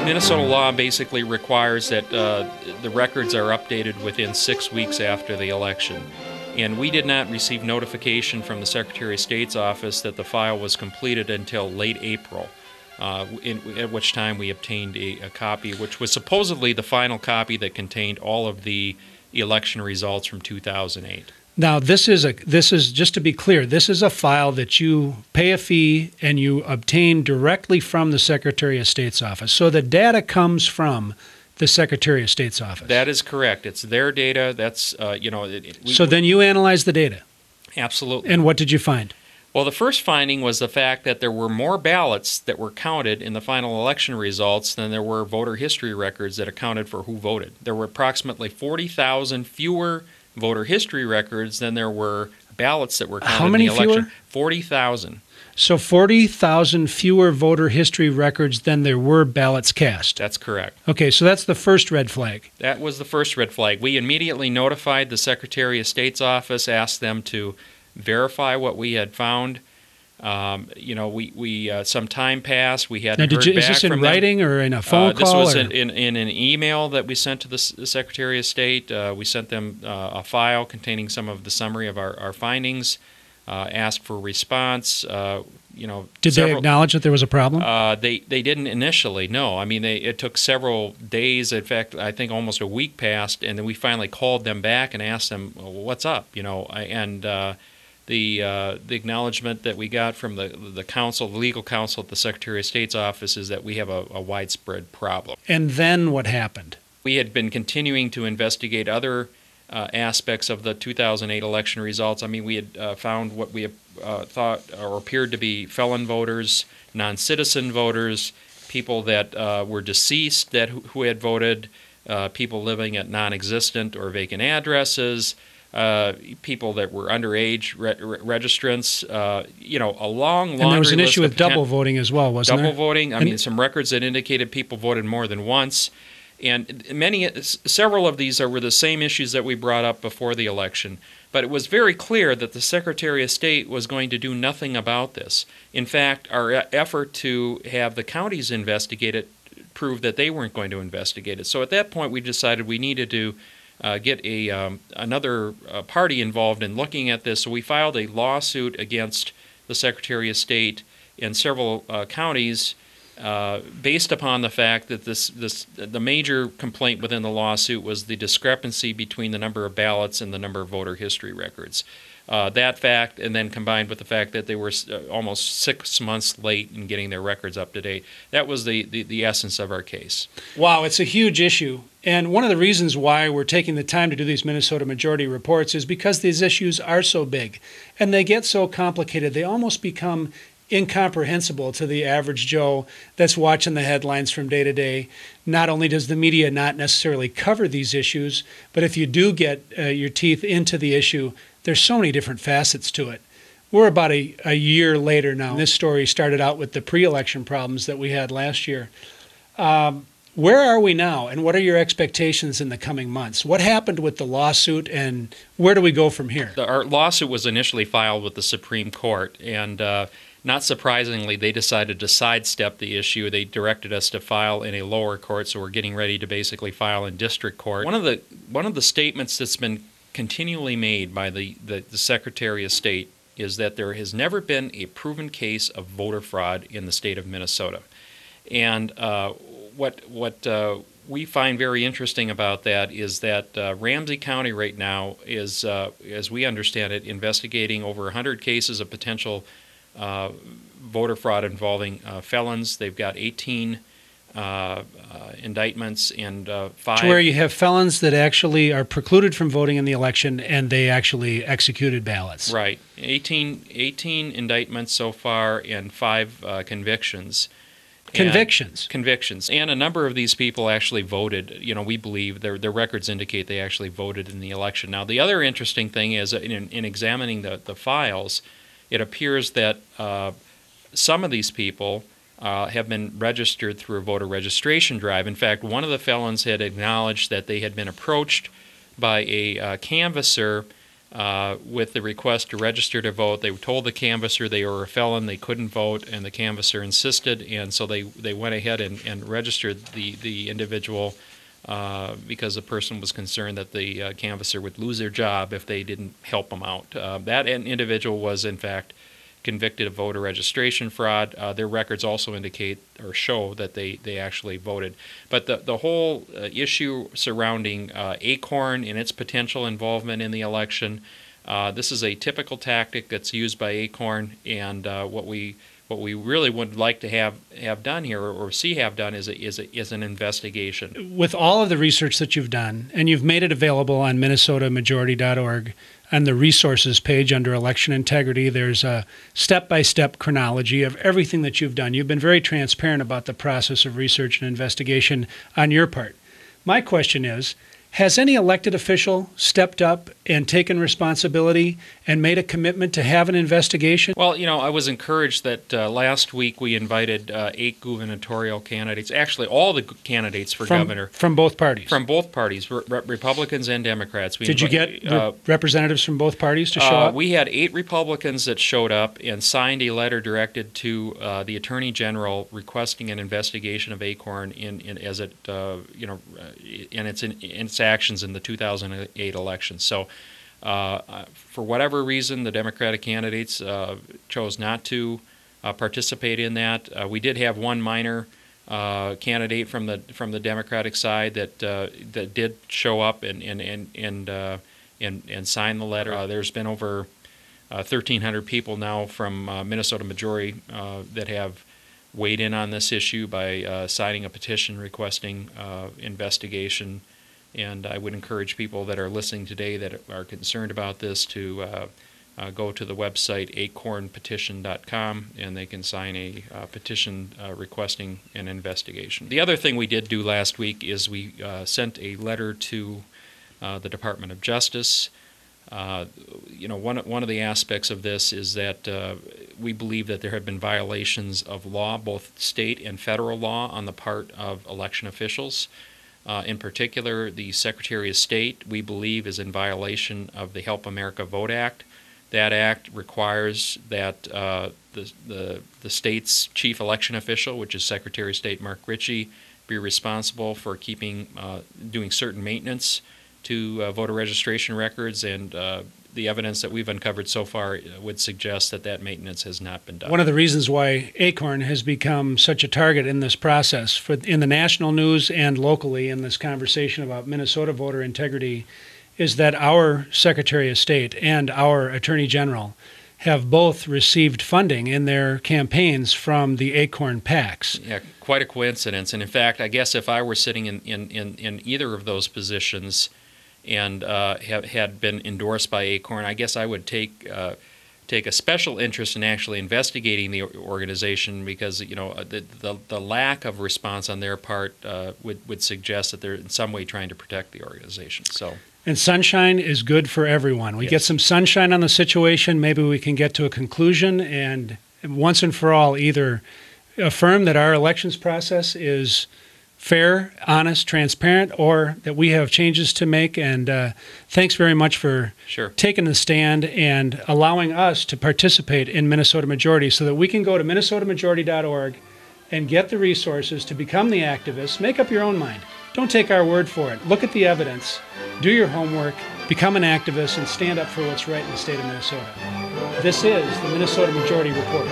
Minnesota law basically requires that the records are updated within 6 weeks after the election. And we did not receive notification from the Secretary of State's office that the file was completed until late April, at which time we obtained a copy, which was supposedly the final copy that contained all of the election results from 2008. Now, this is just to be clear, this is a file that you pay a fee and you obtain directly from the Secretary of State's office. So the data comes from the Secretary of State's office. That is correct. It's their data. That's, So then you analyze the data. Absolutely. And what did you find? Well, the first finding was the fact that there were more ballots that were counted in the final election results than there were voter history records that accounted for who voted. There were approximately 40,000 fewer voter history records than there were ballots that were counted in the election. How many fewer? 40,000. So 40,000 fewer voter history records than there were ballots cast. That's correct. Okay, so that's the first red flag. That was the first red flag. We immediately notified the Secretary of State's office, asked them to verify what we had found. Some time passed. We hadn't heard back from them. Is this in writing or in a phone call? This was in an email that we sent to the Secretary of State. We sent them a file containing some of the summary of our findings, asked for response. Did they acknowledge that there was a problem? They didn't initially, no. I mean, it took several days. In fact, I think almost a week passed, and then we finally called them back and asked them, what's up? The acknowledgement that we got from the legal counsel at the Secretary of State's office is that we have a widespread problem. And then what happened? We had been continuing to investigate other aspects of the 2008 election results. I mean, we had found what we thought or appeared to be felon voters, non-citizen voters, people that were deceased who had voted, people living at non-existent or vacant addresses, people that were underage registrants, a long And there was an issue with double voting as well, wasn't there? Double voting. I mean, some records that indicated people voted more than once. And several of these were the same issues that we brought up before the election. But it was very clear that the Secretary of State was going to do nothing about this. In fact, our effort to have the counties investigate it proved that they weren't going to investigate it. So at that point, we decided we needed to get another party involved in looking at this. So we filed a lawsuit against the Secretary of State in several counties based upon the fact that the major complaint within the lawsuit was the discrepancy between the number of ballots and the number of voter history records. That fact, and then combined with the fact that they were almost 6 months late in getting their records up to date, that was the essence of our case. Wow, it's a huge issue. And one of the reasons why we're taking the time to do these Minnesota Majority Reports is because these issues are so big and they get so complicated, they almost become incomprehensible to the average Joe that's watching the headlines from day to day. Not only does the media not necessarily cover these issues, but if you do get your teeth into the issue, there's so many different facets to it. We're about a year later now. This story started out with the pre-election problems that we had last year. Where are we now, and what are your expectations in the coming months? What happened with the lawsuit, and where do we go from here? Our lawsuit was initially filed with the Supreme Court, and not surprisingly, they decided to sidestep the issue. They directed us to file in a lower court, so we're getting ready to basically file in district court. One of the statements that's been continually made by the Secretary of State is that there has never been a proven case of voter fraud in the state of Minnesota. And what we find very interesting about that is that Ramsey County right now is, as we understand it, investigating over 100 cases of potential voter fraud involving felons. They've got 18 indictments and 5. To where you have felons that actually are precluded from voting in the election and they actually executed ballots. Right. 18 indictments so far and 5 convictions. Convictions. And a number of these people actually voted. We believe their records indicate they actually voted in the election. Now, the other interesting thing is in examining the files, it appears that some of these people have been registered through a voter registration drive. In fact, one of the felons had acknowledged that they had been approached by a canvasser with the request to register to vote. They told the canvasser they were a felon, they couldn't vote, and the canvasser insisted, and so they went ahead and registered the individual because the person was concerned that the canvasser would lose their job if they didn't help them out. That individual was, in fact, convicted of voter registration fraud. Their records also indicate or show that they actually voted. But the whole issue surrounding ACORN and its potential involvement in the election, this is a typical tactic that's used by ACORN, and what we really would like to have done here or see have done is an investigation. With all of the research that you've done, and you've made it available on minnesotamajority.org, on the resources page under election integrity, there's a step-by-step chronology of everything that you've done. You've been very transparent about the process of research and investigation on your part. My question is, has any elected official stepped up and taken responsibility and made a commitment to have an investigation? Well, I was encouraged that last week we invited 8 gubernatorial candidates, actually all the candidates for governor. From both parties? From both parties, Republicans and Democrats. Did you get representatives from both parties to show up? We had 8 Republicans that showed up and signed a letter directed to the Attorney General requesting an investigation of ACORN in its actions in the 2008 election. So, for whatever reason, the Democratic candidates chose not to participate in that. We did have one minor candidate from the Democratic side that did show up and sign the letter. There's been over 1,300 people now from Minnesota Majority that have weighed in on this issue by signing a petition requesting investigation. And I would encourage people that are listening today that are concerned about this to go to the website acornpetition.com, and they can sign a petition requesting an investigation. The other thing we did do last week is we sent a letter to the Department of Justice. One of the aspects of this is that we believe that there have been violations of law, both state and federal law, on the part of election officials. In particular, the Secretary of State, we believe, is in violation of the Help America Vote Act. That act requires that the state's chief election official, which is Secretary of State Mark Ritchie, be responsible for doing certain maintenance to voter registration records, and the evidence that we've uncovered so far would suggest that maintenance has not been done. One of the reasons why ACORN has become such a target in this process, in the national news and locally in this conversation about Minnesota voter integrity, is that our Secretary of State and our Attorney General have both received funding in their campaigns from the ACORN PACs. Yeah, quite a coincidence. And in fact, I guess if I were sitting in either of those positions and had been endorsed by ACORN, I guess I would take a special interest in actually investigating the organization, because the lack of response on their part would suggest that they're in some way trying to protect the organization. And sunshine is good for everyone. We get some sunshine on the situation, maybe we can get to a conclusion and once and for all either affirm that our elections process is fair, honest, transparent, or that we have changes to make. And thanks very much for taking the stand and allowing us to participate in Minnesota Majority so that we can go to minnesotamajority.org and get the resources to become the activists. Make up your own mind. Don't take our word for it. Look at the evidence, do your homework, become an activist, and stand up for what's right in the state of Minnesota. This is the Minnesota Majority Report.